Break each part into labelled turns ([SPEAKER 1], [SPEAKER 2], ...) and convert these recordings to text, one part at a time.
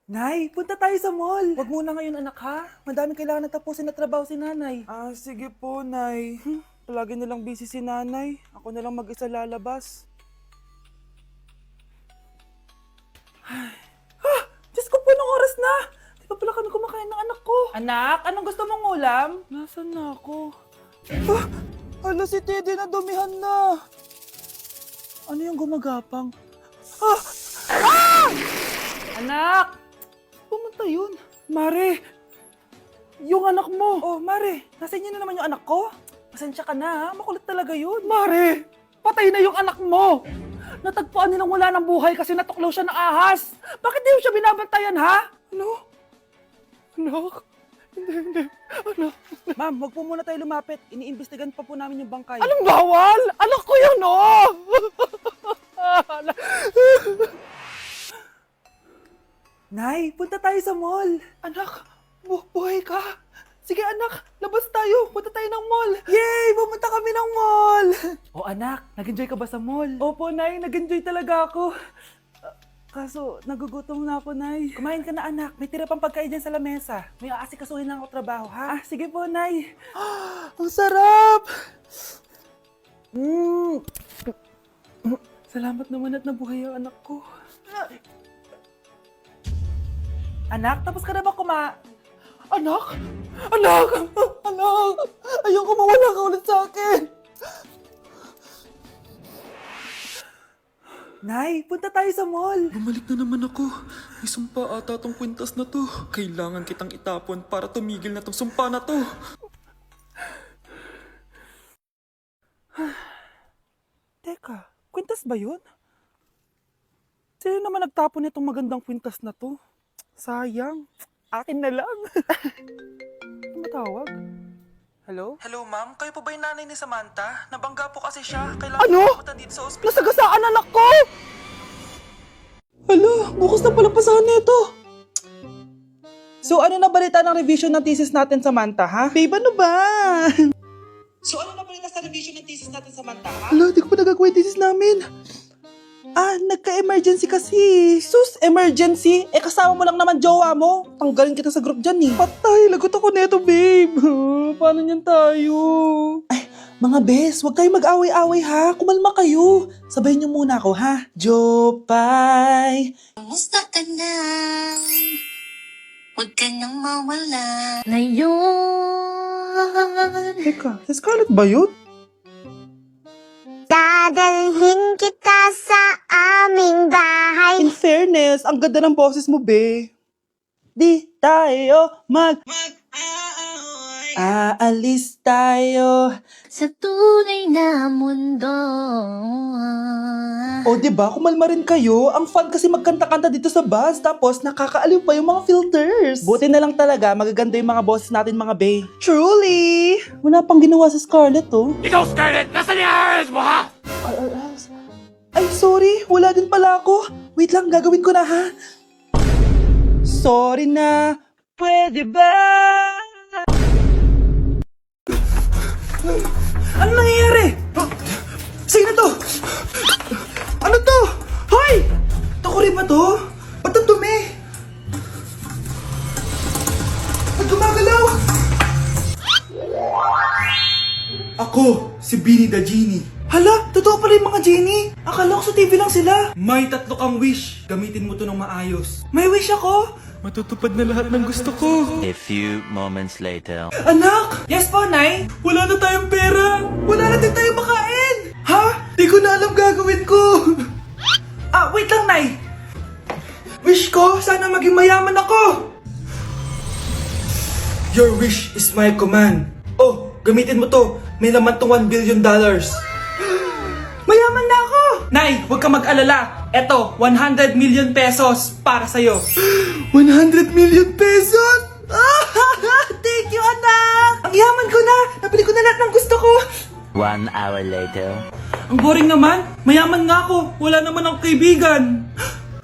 [SPEAKER 1] Nay, punta tayo sa mall. Wag muna ngayon anak ha. Madami kailangan na tapusin na trabaho si nanay. Sige po, Nay. Palagi nilang busy si nanay. Ako na lang mag-isa lalabas. Diyos ko po, anong oras na? Di pa pala kami kumakain ng anak ko. Anak, anong gusto mong ulam? Nasaan na ako? Hala, si Teddy na dumihan na. Ano yung gumagapang? Anak! Pumunta yun. Mare! Yung anak mo! Oh, Mare! Nasa inyo na naman yung anak ko? Pasensya ka na ha, makulit talaga yun. Mare! Patay na yung anak mo! Natagpuan nilang wala ng buhay kasi natuklaw siya ng ahas! Bakit di mo siya binabantayan ha? Ano? Anak? Hindi. Anak? Ma'am, wag po muna tayo lumapit. Iniimbestigan pa po namin yung bangkay. Anong bawal? Anak ko yun oh! Nay, punta tayo sa mall. Anak, buhay ka. Sige anak, labas tayo. Punta tayo ng mall. Yay! Pumunta kami ng mall. Oh anak, nag-enjoy ka ba sa mall? Opo, Nay. Nag-enjoy talaga ako. Kaso, nagugutom na ako, Nay. Kumain ka na, anak. May tira pang pagkain dyan sa lamesa. May aasikasuhin lang ako trabaho, ha? Sige po, Nay. Ang sarap! Salamat naman at nabuhay ang anak ko. Anak, tapos ka na ba Anak! Anak! Anak! Ayoko mawala ka ulit sa akin! Nay, punta tayo sa mall.
[SPEAKER 2] Bumalik na naman ako. May sumpa ata tong kwintas na to. Kailangan kitang itapon para tumigil na tong sumpa na to.
[SPEAKER 1] Teka, kwintas ba yun? Sino naman nagtapon nitong magandang kwintas na to? Sayang. Akin na lang. Matawag? Hello?
[SPEAKER 3] Hello ma'am, kayo po ba yung nanay ni Samantha? Nabangga po kasi siya. Kailangan
[SPEAKER 1] Ano?
[SPEAKER 3] pumunta dito sa ospital.
[SPEAKER 1] Nasagasaan anak ko! Hala, bukas na pala pasahan nito. So ano na balita ng revision ng thesis natin, Samantha, ha? Babe, ano ba? So ano na balita sa revision ng thesis natin, Samantha, ha? Hala, di ko pa nagagawa yung thesis namin. Nagka-emergency kasi. Sus, emergency? Kasama mo lang naman jowa mo. Tanggalin kita sa group dyan eh. Patay, lagot ako neto, babe. Paano niyan tayo? Ay, mga bes, huwag kayong mag-away-away ha. Kumalma kayo. Sabayin niyo muna ako ha. Jopay.
[SPEAKER 4] Kumusta ka na? Huwag ka nang mawala. Ngayon.
[SPEAKER 1] Teka, si Scarlett ba yun?
[SPEAKER 4] Dadalhin kita sa aming bahay.
[SPEAKER 1] In fairness, ang ganda ng boses mo, be. Di tayo aalis tayo.
[SPEAKER 4] Sa tunay na mundo.
[SPEAKER 1] O, diba? Kumalma rin kayo. Ang fun kasi magkanta-kanta dito sa bus. Tapos, nakakaaliw pa yung mga filters. Buti na lang talaga, magaganda yung mga boses natin, mga bay. Truly! Wala pang ginawa sa Scarlett, oh.
[SPEAKER 5] Ikaw, Scarlett! Nasaan yung IRS mo, ha?
[SPEAKER 1] Ay, sorry. Wala din pala ako. Wait lang, gagawin ko na, ha? Sorry na. Pwede ba? Ano nangyayari? Sino to? Ano to? Hoy! Takuri ba to? Ba't ang dumi? Ba't gumagalaw? Ako, si Beanie the Genie. Hala, totoo pala yung mga genie. Akala ko sa TV lang sila. May 3 kang wish. Gamitin mo to ng maayos. May wish ako?
[SPEAKER 2] Matutupad na lahat ng gusto ko.
[SPEAKER 6] A few moments later.
[SPEAKER 1] Anak! Yes po, Nay? Wala na tayong pera! Wala na din tayong makain! Ha? Di ko na alam gagawin ko! Wait lang, Nay! Wish ko, sana maging mayaman ako! Your wish is my command. Oh, gamitin mo to. May laman tong $1 billion. Mayaman na ako! Nay, huwag ka mag-alala. Eto, 100 million pesos para sa'yo. 100 million pesos? Thank you, anak! Ang yaman ko na! Nabili ko na lahat ng gusto ko!
[SPEAKER 6] 1 hour later.
[SPEAKER 1] Ang boring naman. Mayaman nga ako. Wala naman akong kaibigan.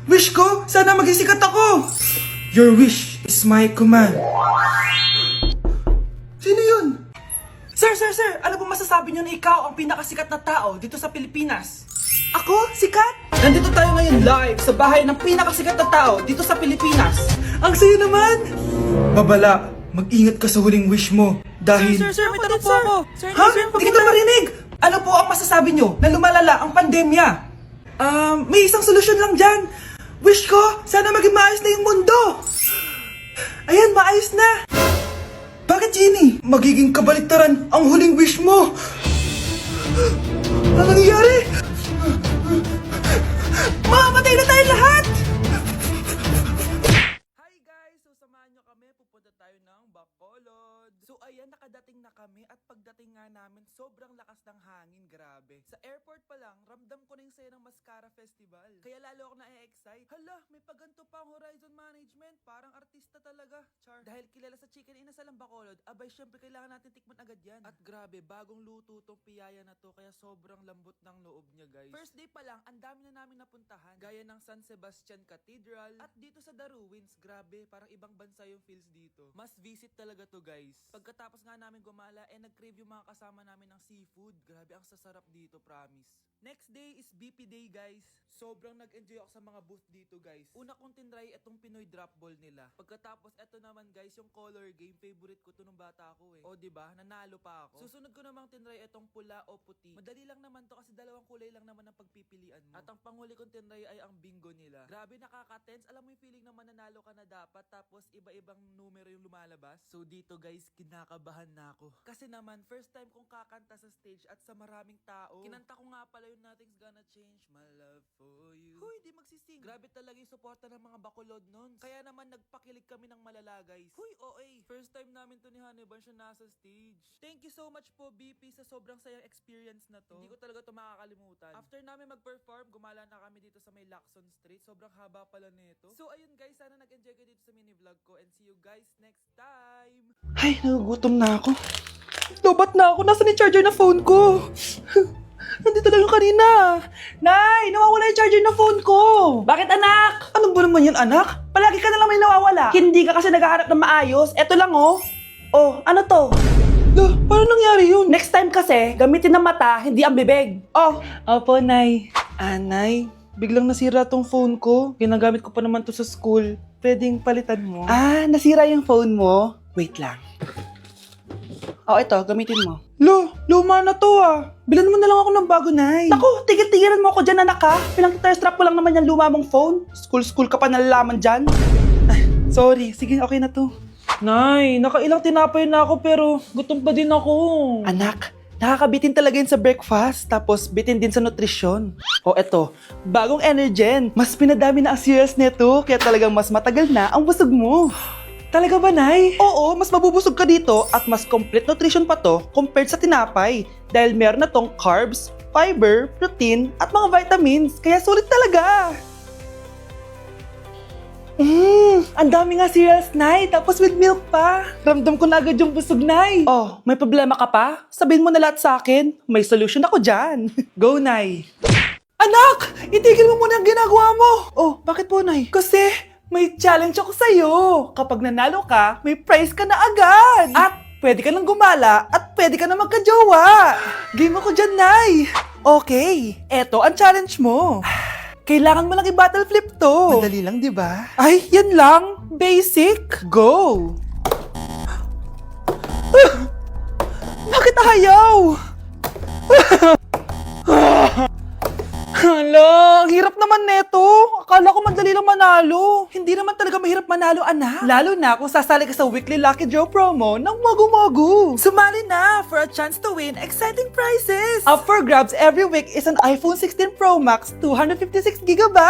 [SPEAKER 1] Wish ko, sana maging sikat ako. Your wish is my command. Sino yun? Sir! Ano po masasabi niyo na ikaw ang pinakasikat na tao dito sa Pilipinas? Ako? Sikat? Nandito tayo ngayon live sa bahay ng pinakasikat na tao dito sa Pilipinas. Ang saya naman!
[SPEAKER 7] Babala, mag-ingat ka sa huling wish mo. Dahil...
[SPEAKER 1] Sir, may tanong po ako. Sir,
[SPEAKER 7] Ha? Hindi kita marinig! Ano po ang masasabi nyo na lumalala ang pandemya? May isang solusyon lang dyan. Wish ko, sana maging maayos na yung mundo. Ayan, maayos na. Bakit, Jenny? Magiging kabaliktaran ang huling wish mo. Ano nangyayari? Mamamatay na tayo lahat!
[SPEAKER 1] Hi guys! So samahan nyo kami, pupunta tayo ng Bacolod. So ayan, nakadating na kami at pagdating nga namin, sobrang lakas ng hangin, grabe. Sa airport pa lang, ramdam ko na yung saya ng Mascara Festival. Kaya lalo ako na-excite. Hala, may paganto pa ang Horizon Management. Parang artista talaga, Char. Dahil kilala sa chicken inasal ang Bacolod, abay syempre kailangan natin tikman agad yan. At grabe, bagong luto tong piyaya na to, kaya sobrang lambot ng loob niya guys. First day pa lang, ang dami na namin napuntahan. Gaya ng San Sebastian Cathedral at dito sa The Ruins, grabe, parang ibang bansa yung feels dito. Must visit talaga to guys. Pagkatapos nga namin gumala, nag-crave yung mga kasama namin ng seafood. Grabe, ang sasarap dito, promise. Next day is BP Day guys. Sobrang nag-enjoy ako sa mga booth dito guys. Una kong tinry itong Pinoy drop ball nila. Pagkatapos eto naman guys, yung color game, favorite ko to nung bata ako eh. O diba, nanalo pa ako. Susunod ko namang tinry itong pula o puti. Madali lang naman to kasi dalawang kulay lang naman ang pagpipilian mo. At ang panghuli kong tinry ay ang bingo nila. Grabe, nakaka-tense. Alam mo yung feeling na mananalo ka na dapat tapos iba-ibang numero yung lumalabas. So dito guys, kinakabahan na ako. Kasi naman, first time kong kakanta sa stage at sa maraming tao. Kinanta ko nga pala yung Nothing's Gonna Change My Love For You. Huy, di magsising. Grabe talaga yung suporta ng mga Bacolod nun. Kaya naman nagpakilig kami ng malala guys. Huy, OA. First time namin to ni Hannibal siya nasa stage. Thank you so much po BP sa sobrang sayang experience na to. Hindi ko talaga to makakalimutan. After namin mag-perform, gumala na kami dito sa may Lacson Street. Sobrang haba pala nito. So ayun guys, sana nag-enjoy kayo dito sa mini vlog ko and see you guys next time.
[SPEAKER 7] Ay, nagugutom na ako. Lobat na ako. Nasaan yung charger na phone ko? Nandito lang yung kanina. Nay, nawawala yung charger na phone ko.
[SPEAKER 1] Bakit anak?
[SPEAKER 7] Ano ba naman yan, anak?
[SPEAKER 1] Palagi ka na lang may nawawala. Hindi ka kasi naghahanap ng maayos. Eto lang oh. Oh, ano to?
[SPEAKER 7] Paano nangyari yun?
[SPEAKER 1] Next time kasi, gamitin ng mata, hindi ang bibig. Oh,
[SPEAKER 7] Opo, Nay. Nay, biglang nasira tong phone ko. Ginagamit ko pa naman to sa school. Pwedeng palitan mo?
[SPEAKER 1] nasira yung phone mo?
[SPEAKER 7] Wait lang.
[SPEAKER 1] Oh, ito, gamitin mo.
[SPEAKER 7] Luma na to Bilan mo na lang ako ng bago, Nay.
[SPEAKER 1] Naku, tigil-tigilan mo ako dyan, anak ha. Pinang-strap ko lang naman yung luma mong phone. School ka pa nalalaman dyan.
[SPEAKER 7] Sorry, sige, okay na to. Nay, nakailang tinapay na ako pero gutom pa din ako.
[SPEAKER 1] Anak, nakakabitin talaga yun sa breakfast, tapos bitin din sa nutrisyon. O eto, bagong Energen. Mas pinadami na ang cereals nito, kaya talagang mas matagal na ang busog mo.
[SPEAKER 7] Talaga ba, Nay?
[SPEAKER 1] Oo, mas mabubusog ka dito at mas complete nutrition pa to compared sa tinapay. Dahil meron na tong carbs, fiber, protein, at mga vitamins. Kaya sulit talaga. Ang dami nga cereals, Nay. Tapos with milk pa. Ramdam ko na agad yung busog, Nay. Oh, may problema ka pa? Sabihin mo na lahat sa akin. May solution ako dyan.
[SPEAKER 7] Go, Nay.
[SPEAKER 1] Anak! Itigil mo muna ang ginagawa mo! Oh, bakit po, Nay? Kasi may challenge ako sa'yo. Kapag nanalo ka, may prize ka na agad. At pwede ka nang gumala at pwede ka na magka-jowa. Game ako dyan, Nay. Okay, eto ang challenge mo. Kailangan mo lang i-battle flip to.
[SPEAKER 7] Madali lang, di ba?
[SPEAKER 1] Ay, yan lang. Basic. Go! Bakit ayaw? Hala, ang hirap naman neto. Akala ko madali lang manalo. Hindi naman talaga mahirap manalo, anak. Lalo na kung sasali ka sa weekly Lucky Draw promo ng Mogu-Mogu. Sumali na for a chance to win exciting prizes. Up for grabs every week is an iPhone 16 Pro Max 256GB,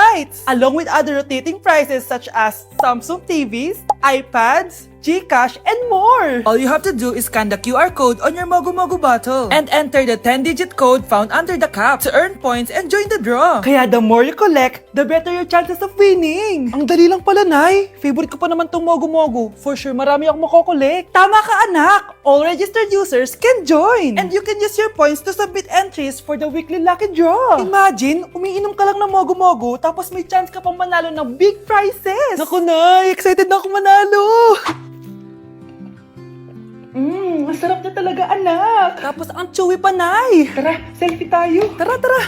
[SPEAKER 1] along with other rotating prizes such as Samsung TVs, iPads, GCash, and more! All you have to do is scan the QR code on your Mogu-Mogu bottle and enter the 10-digit code found under the cap to earn points and join the draw. Kaya the more you collect, the better your chances of winning.
[SPEAKER 7] Ang dali lang pala, Nay. Favorite ko pa naman tong Mogu-Mogu. For sure, marami akong makokolek.
[SPEAKER 1] Tama ka, anak! All registered users can join! And you can use your points to submit entries for the weekly lucky draw. Imagine, umiinom ka lang ng Mogu-Mogu tapos may chance ka pang manalo ng big prizes!
[SPEAKER 7] Naku, Nay. Excited na ako manalo.
[SPEAKER 1] Ang sarap na talaga, anak! Tapos ang chewy pa, Nay!
[SPEAKER 7] Tara, selfie tayo.
[SPEAKER 1] Tara, tara!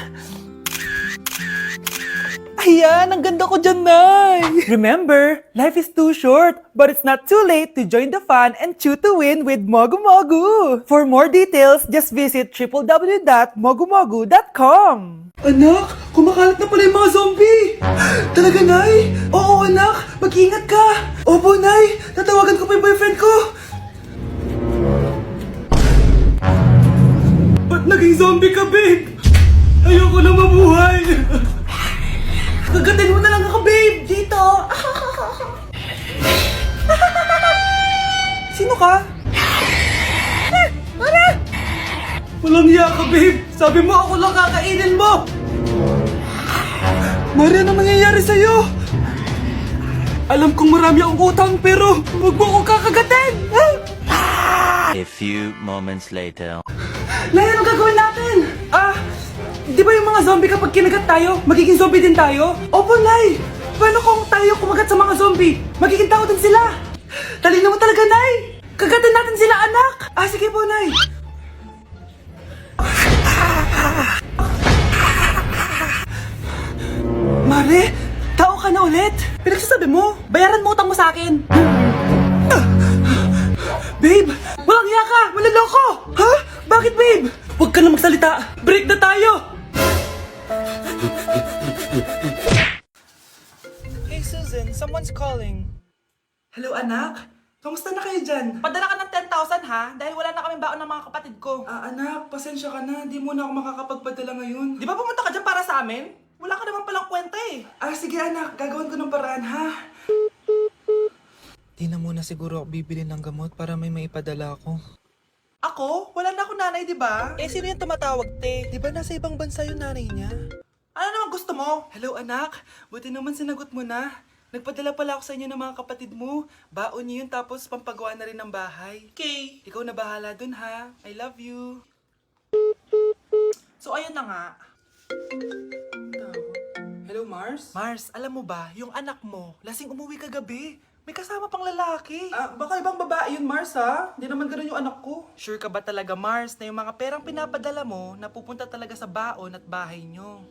[SPEAKER 1] Ay, Ayan, ang ganda ko dyan, Nay! Remember, life is too short, but it's not too late to join the fun and chew to win with Mogu Mogu! For more details, just visit www.mogumogu.com.
[SPEAKER 7] Anak, kumakalat na pala yung mga zombie! Talaga, Nay? Oo, anak, mag-ingat ka! Opo, Nay, tatawagan ko pa yung boyfriend ko! Ba't naging zombie ka, babe? Ayoko na mabuhay! Kagatin mo na lang ako, babe! Dito! Sino ka? Walang hiya ka, babe! Sabi mo ako lang kakainin mo! Mare, ano nangyayari sa'yo? Alam kong marami akong utang pero huwag mo akong kakagatin!
[SPEAKER 6] A few moments later.
[SPEAKER 7] Nay, ano gagawin natin? Di ba yung mga zombie kapag kinagat tayo, magiging zombie din tayo? Opo, Nay! Paano kung tayo kumagat sa mga zombie? Magiging tao din sila! Talino mo talaga, Nay! Kagatin natin sila, anak! Sige po, Nay! Mare, tao ka na ulit? Pinagsasabi mo, bayaran mo utang mo sa akin. Babe, walang hiya ka! Maloloko! Ha? Bakit, babe? Huwag ka na magsalita! Break na tayo!
[SPEAKER 1] Hey, Susan, someone's calling.
[SPEAKER 7] Hello, anak? Kamusta na kayo dyan?
[SPEAKER 1] Padala ka ng 10,000 ha, dahil wala na kaming baon ng mga kapatid ko.
[SPEAKER 7] Anak, pasensya ka na. Di mo na ako makakapagpadala ngayon.
[SPEAKER 1] Di ba pumunta ka dyan para sa amin? Wala ka naman palang kwenta eh.
[SPEAKER 7] Sige, anak. Gagawin ko ng paraan, ha?
[SPEAKER 3] Di na muna siguro ako bibili ng gamot para may maipadala ako.
[SPEAKER 1] Ako? Wala na akong nanay, di ba?
[SPEAKER 3] Sino yung tumatawag, te? Di ba nasa ibang bansa yung nanay niya?
[SPEAKER 1] Ano naman gusto mo?
[SPEAKER 7] Hello, anak. Buti naman sinagot mo na. Nagpadala pala ako sa inyo ng mga kapatid mo. Baon niyo yun tapos pampagawa na rin ng bahay.
[SPEAKER 1] Okay.
[SPEAKER 7] Ikaw na bahala dun, ha? I love you.
[SPEAKER 1] So ayun na nga.
[SPEAKER 7] Hello, Mars?
[SPEAKER 1] Mars, alam mo ba, yung anak mo, lasing umuwi kagabi. May kasama pang lalaki.
[SPEAKER 7] Baka ibang babae yun, Mars, ha? Hindi naman ganun yung anak ko.
[SPEAKER 1] Sure ka ba talaga, Mars, na yung mga perang pinapadala mo, napupunta talaga sa baon at bahay nyo?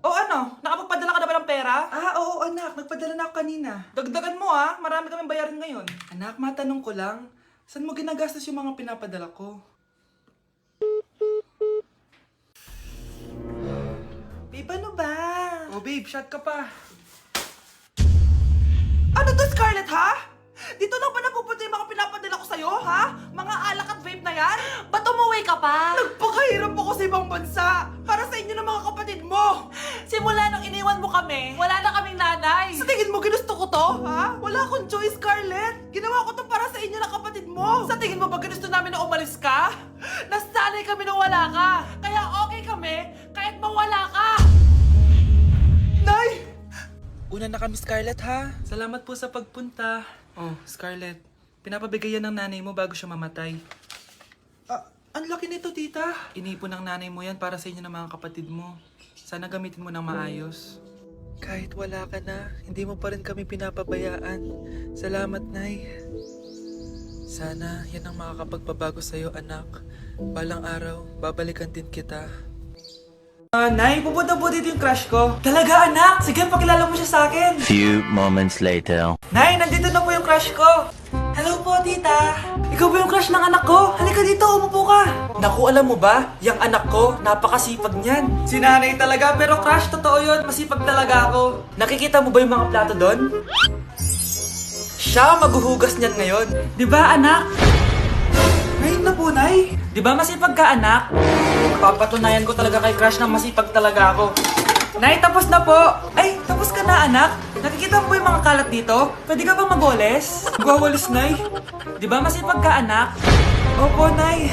[SPEAKER 1] O ano? Nakapagpadala ka na ba ng pera?
[SPEAKER 7] Oo, anak. Nagpadala na ako kanina.
[SPEAKER 1] Dagdagan mo ha, marami kaming bayarin ngayon.
[SPEAKER 7] Anak, matanong ko lang. Saan mo ginagastos yung mga pinapadala ko?
[SPEAKER 1] Babe, ano ba?
[SPEAKER 7] Oh, babe, shot ka pa.
[SPEAKER 1] Ano to, Scarlett, ha? Dito lang ba napupunta yung mga pinapadala ko sa'yo, ha? Mga alak at vape na yan? Ba't umuwi ka pa? Nagpakahirap ako sa ibang bansa para sa inyo ng mga kapatid mo. Simula nung iniwan mo kami, wala na kaming nanay. Sa tingin mo, ginusto ko to, ha? Wala akong choice, Scarlett. Ginawa ko to para sa inyo ng kapatid mo. Sa tingin mo ba ginusto namin na umalis ka? Nasanay kami na wala ka. Kaya okay kami kahit mawala ka.
[SPEAKER 7] Nay!
[SPEAKER 3] Una na kami, Scarlett, ha?
[SPEAKER 7] Salamat po sa pagpunta. Oh, Scarlett. Pinapabigay yan ng nanay mo bago siya mamatay.
[SPEAKER 3] Ang laki nito, tita.
[SPEAKER 7] Inipon ng nanay mo yan para sa inyo ng mga kapatid mo. Sana gamitin mo ng maayos.
[SPEAKER 3] Kahit wala ka na, hindi mo pa rin kami pinapabayaan. Salamat, Nay. Sana yan ang makakapagpabago sa'yo, anak. Balang araw, babalikan din kita.
[SPEAKER 7] Nay, pupunta po dito yung crush ko. Talaga, anak? Sige, pakilala mo siya sa akin.
[SPEAKER 6] Few moments later.
[SPEAKER 7] Nay, nandito na po yung crush ko. Hello po, tita. Ikaw ba yung crush ng anak ko? Halika dito, umupo ka. Naku, alam mo ba? Yung anak ko, napakasipag niyan. Si nanay talaga, pero crush, totoo yun. Masipag talaga ako. Nakikita mo ba yung mga plato doon? Siya maghuhugas niyan ngayon. Di ba, anak? Ngayon na po, Nay. Di ba masipag ka, anak? Papatunayan ko talaga kay crush na masipag talaga ako. Nay, tapos na po. Ay, tapos ka na, anak. Nakikita mo ba yung mga kalat dito? Pwede ka bang magwalis? Magwawalis, Nay. Di ba masipag ka, anak? Opo, Nay.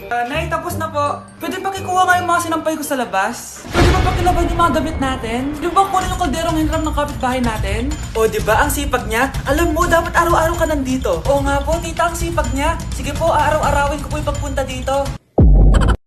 [SPEAKER 7] Nay, tapos na po. Pwede ba kikuha nga yung mga sinampay ko sa labas? Pwede ba pakilaban yung mga gamit natin? Di ba kunin yung kalderong hinram ng kapitbahay natin? O, di ba ang sipag niya? Alam mo, dapat araw-araw ka nandito. Oo nga po, tita, ang sipag niya. Sige po, araw-arawin ko po yung pagpunta dito.